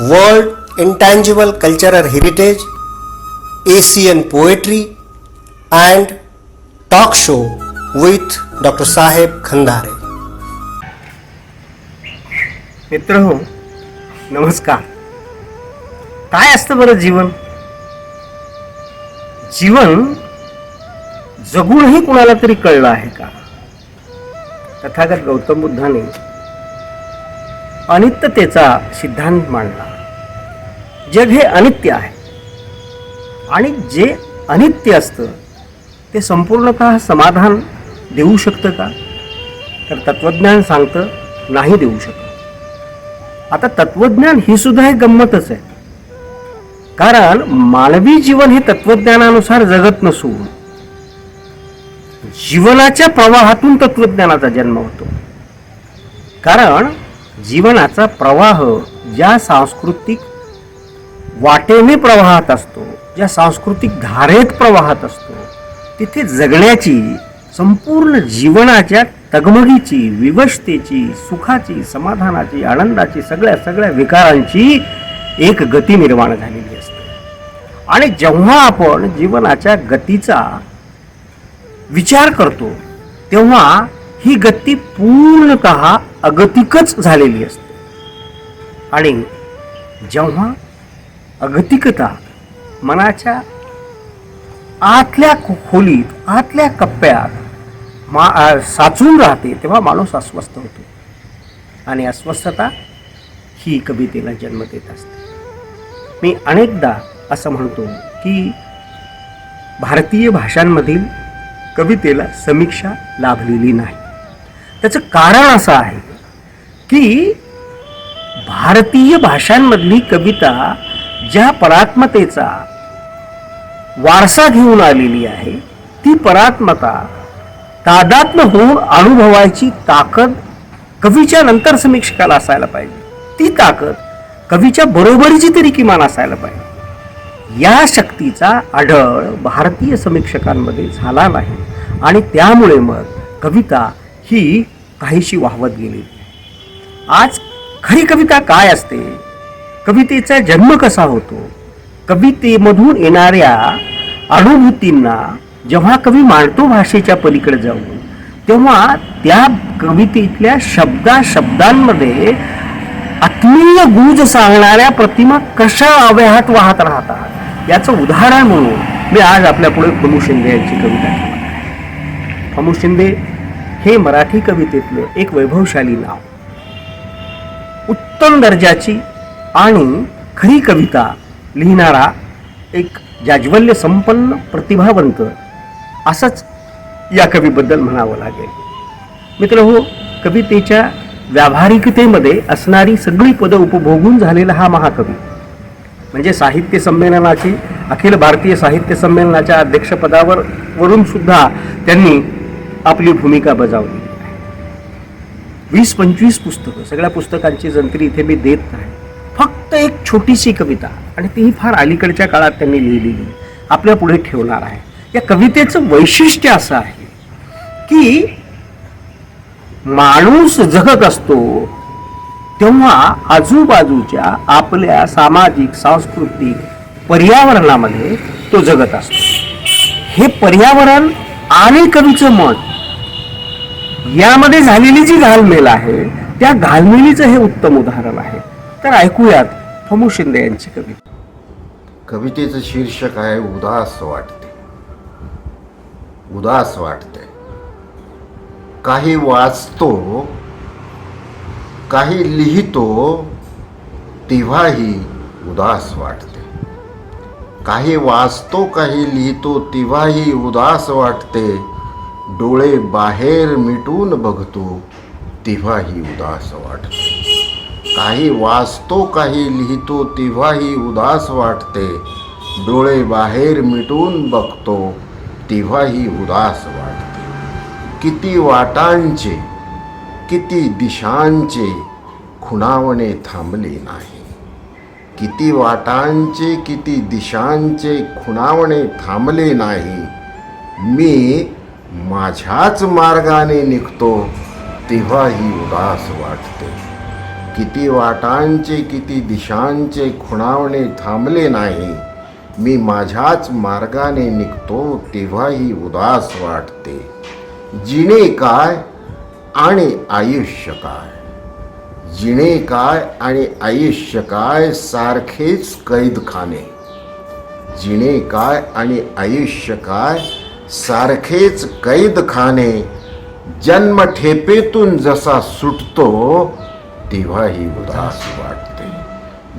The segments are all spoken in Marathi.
World Intangible Cultural Heritage, Asian Poetry and Talk Show with Dr. Saheb Khandare. मित्र हो, नमस्कार. काय असतं बरं जीवन? जीवन जगूनही कुणाला तरी कळलं आहे का? तथागत गौतम बुद्धाने अनित्यतेचा सिद्धांत मांडला. जग हे अनित्य आहे आणि जे अनित्य असतं ते संपूर्णतः समाधान देऊ शकतं का? तर तत्वज्ञान सांगतं नाही देऊ शकत. आता तत्वज्ञान ही सुद्धा एक गंमतच आहे, कारण मानवी जीवन हे तत्वज्ञानानुसार जगत नसून जीवनाच्या प्रवाहातून तत्वज्ञानाचा जन्म होतो. कारण जीवनाचा प्रवाह ज्या सांस्कृतिक वाटेने प्रवाहात असतो, ज्या सांस्कृतिक धारेत प्रवाहात असतो, तिथे जगण्याची, संपूर्ण जीवनाच्या तगमगीची, विवशतेची, सुखाची, समाधानाची, आनंदाची, सगळ्या विकारांची एक गती निर्माण झालेली असते. आणि जेव्हा आपण जीवनाच्या गतीचा विचार करतो तेव्हा ही गती पूर्णतः अगतिकच झालेली असते. आणि जेव्हा अगतिकता मनाच्या आतल्या खोलीत, आतल्या कप्प्यात साचून राहते तेव्हा माणूस अस्वस्थ होतो. आणि अस्वस्थता ही कवितेला जन्म देत असते. मी अनेकदा असं म्हणतो की भारतीय भाषांमधील कवितेला समीक्षा लाभलेली नाही. त्याचं कारण असं आहे की भारतीय भाषांमधली कविता ज्या परात्मतेचा वारसा घेऊन आलेली आहे, ती परात्मता तादात्म्य होऊन अनुभवायची ताकद कवीच्या नंतर समीक्षकाला असायला पाहिजे. ती ताकद कवीच्या बरोबरीची तरी किमान असायला पाहिजे. या शक्तीचा आढळ भारतीय समीक्षकांमध्ये झाला नाही आणि त्यामुळे मग कविता ही काहीशी वाहवत गेली. आज खरी कविता काय असते? कवितेचा जन्म कसा होतो? कवितेमधून येणाऱ्या अनुभूतींना जेव्हा कवी मांडतो भाषेच्या पलीकडे जाऊन, तेव्हा त्या कवितेतल्या शब्दांमध्ये आत्मीय गूंज सांगणाऱ्या प्रतिमा कशा अव्याहत वाहत राहतात याचं उदाहरण म्हणून मी आज आपल्या पुढे फमू शिंदे यांची कविता ठेवणार. फमू शिंदे हे मराठी कवितेतलं एक वैभवशाली नाव. उत्तम दर्जाची आणि खरी कविता लिहिणारा एक जाज्वल्य संपन्न प्रतिभावंत असंच या कवीबद्दल म्हणावं लागेल. मित्र हो, कवितेच्या व्यावहारिकतेमध्ये असणारी सगळी पदं उपभोगून झालेला हा महाकवी म्हणजे साहित्य संमेलनाची, अखिल भारतीय साहित्य संमेलनाच्या अध्यक्षपदावरून सुद्धा त्यांनी आपली भूमिका बजावली. 20-25 पुस्तकं, सगळ्या पुस्तकांची जंत्री इथे मी देत नाही. फक्त एक छोटीशी कविता, आणि तीही फार अलीकडच्या काळात त्यांनी लिहिलेली, आपल्या पुढे ठेवणार आहे. या कवितेचं वैशिष्ट्य असं आहे की माणूस जगत असतो तेव्हा आजूबाजूच्या आपल्या सामाजिक, सांस्कृतिक पर्यावरणामध्ये तो जगत असतो. हे पर्यावरण आणि कवीचं मन यामध्ये झालेली जी घालमेल आहे, त्या घालमेलीचं हे उत्तम उदाहरण आहे. तर ऐकूयात फमू शिंदे यांची कविता. कवितेचं शीर्षक आहे उदास वाटते. उदास वाटते. काही वाचतो, काही लिहितो, तेव्हाही उदास वाटते. काही वाचतो, काही लिहितो, तेव्हाही उदास वाटते. डोळे बाहेर मिटून बघतो, तेव्हाही उदास वाटते. काही वाचतो, काही लिहितो, तेव्हाही उदास वाटते. डोळे बाहेर मिटून बघतो, तेव्हाही उदास वाटते. किती वाटांचे, किती दिशांचे खुणावणे थांबले नाही. किती वाटांचे, किती दिशांचे खुणावणे थांबले नाही. मी माझ्याच मार्गाने निघतो, तेव्हाही उदास वाटते. किती वाटांचे किती दिशांचे खुणावणे थांबले नाही. मी माझ्याच मार्गाने निघतो तेव्हाही उदास वाटते. जिणे काय आणि आयुष्य काय, जिणे काय आणि आयुष्य काय सारखेच कैदखाने. जिणे काय आणि आयुष्य काय सारखेच कैदखाने. जन्म ठेपेतून जसा सुटतो तेव्हाही उदास वाटते.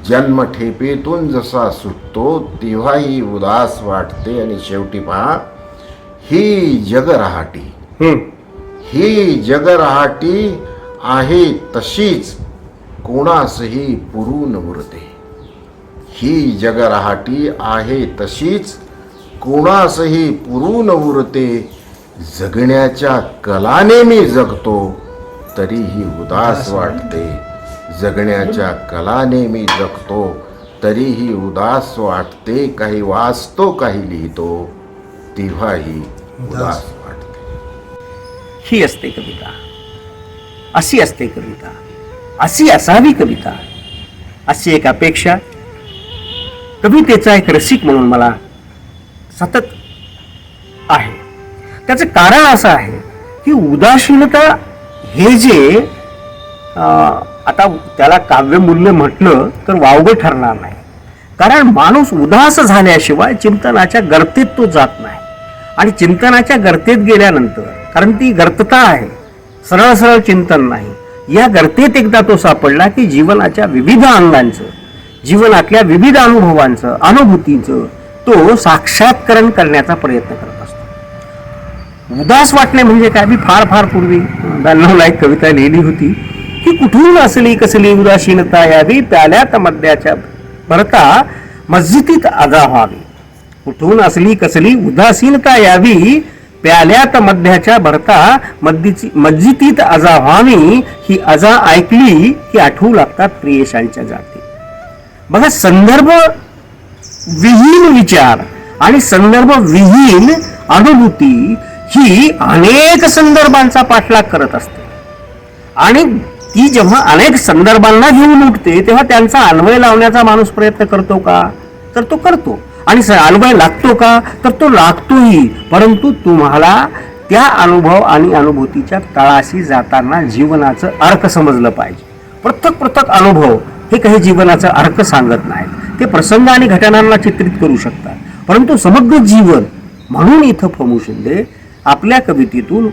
जन्म ठेपेतून जसा सुटतो तेव्हाही उदास वाटते. आणि शेवटी पहा, ही जगरहाटी, ही जगरहाटी आहे तशीच कोणासही पुरून उरते. ही जगरहाटी आहे तशीच कोणासही पुरून उरते. जगण्याच्या कलाने मी जगतो तरीही उदास वाटते. जगण्याच्या कलाने मी जगतो तरीही उदास वाटते. काही वाचतो काही लिहितो तेव्हाही उदास वाटते. ही असते कविता, अशी असते कविता, अशी असावी कविता, अशी एक अपेक्षा कवितेचा एक रसिक म्हणून मला सतत आहे. त्याचं कारण असं आहे की उदासीनता हे जे आता त्याला काव्यमूल्य म्हटलं तर वावगं ठरणार नाही. कारण माणूस उदास झाल्याशिवाय चिंतनाच्या गर्तेत तो जात नाही. आणि चिंतनाच्या गर्तेत गेल्यानंतर, कारण ती गर्तता आहे, सरळ सरळ चिंतन नाही, या गर्तेत एकदा तो सापडला की जीवनाच्या विविध अंगांचं, जीवनातल्या विविध अनुभवांचं, अनुभूतीचं तो साक्षात्करण करण्याचा प्रयत्न करत असतो. उदास वाटणे म्हणजे काय? मी फार फार पूर्वी 92ला एक कविता लिहिली होती की कुठून असली कसली उदासीनता यावी, प्याल्यात मद्याच्या भरता मस्जिदीत अजा व्हावी. कुठून असली कसली उदासीनता यावी, प्याल्यात मद्याच्या भरता मस्जिदीत अजा व्हावी. ही अजा ऐकली की आठवू लागतात प्रियेशांच्या जाती. बघा, संदर्भ विहीन विचार आणि संदर्भ विहीन अनुभूती ही अनेक संदर्भांचा पाठलाग करत असते. आणि ती जेव्हा अनेक संदर्भांना घेऊन उठते तेव्हा त्यांचा अन्वय लावण्याचा माणूस प्रयत्न करतो का? तर तो करतो. आणि अन्वय लागतो का? तर तो लागतोही. परंतु तुम्हाला त्या अनुभव आणि अनुभूतीच्या तळाशी जाताना जीवनाचं अर्थ समजलं पाहिजे. पृथक पृथक अनुभव हे काही जीवनाचा अर्थ सांगत नाहीत. ते प्रसंग आणि घटनांना चित्रित करू शकतात, परंतु समग्र जीवन. म्हणून इथं फमू शिंदे आपल्या कवितेतून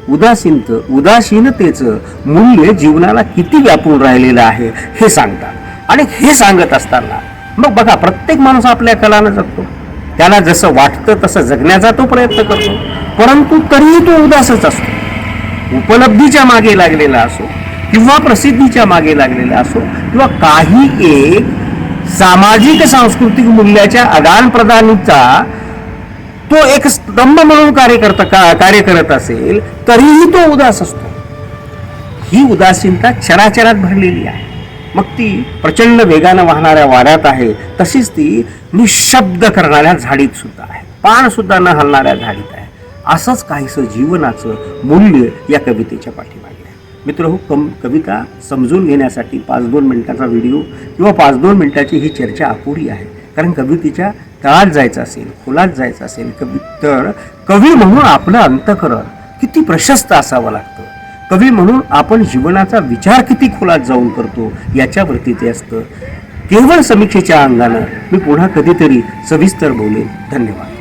उदासीनतेचं मूल्य जीवनाला किती व्यापून राहिलेलं आहे हे सांगतात. आणि हे सांगत असताना मग बघा, प्रत्येक माणूस आपल्या कलानं जगतो, त्याला जसं वाटतं तसं जगण्याचा तो प्रयत्न करतो, परंतु तरीही तो उदासच असतो. उपलब्धीच्या मागे लागलेला असो किंवा प्रसिद्धीच्या मागे लागलेला असो किंवा काही एक सामाजिक सांस्कृतिक मूल्याच्या आदान प्रदानाचा तो एक स्तंभ म्हणून कार्य करत असेल तरीही तो उदास असतो. ही उदासीनता क्षणाक्षणात भरलेली आहे. मग ती प्रचंड वेगानं वाहणाऱ्या वाऱ्यात आहे, तशीच ती निशब्द करणाऱ्या झाडीत सुद्धा आहे, पान सुद्धा न हलणाऱ्या झाडीत आहे. असंच काहीसं जीवनाचं मूल्य या कवितेच्या पाठीमागे आहे. मित्र, कविता समजून घेण्यासाठी 5-2 मिनिटाचा व्हिडिओ किंवा 5-2 मिनिटाची ही चर्चा अपुरी आहे. कारण कवितेच्या तळात जायचं असेल, खोलात जायचं असेल तर कवी म्हणून आपलं अंतःकरण किती प्रशस्त असावं लागतं. कवी म्हणून आपण जीवनाचा विचार किती खोलात जाऊन करतो याच्यावरती ते असतं. केवळ समीक्षेच्या अंगानं मी पुन्हा कधीतरी सविस्तर बोलेन. धन्यवाद.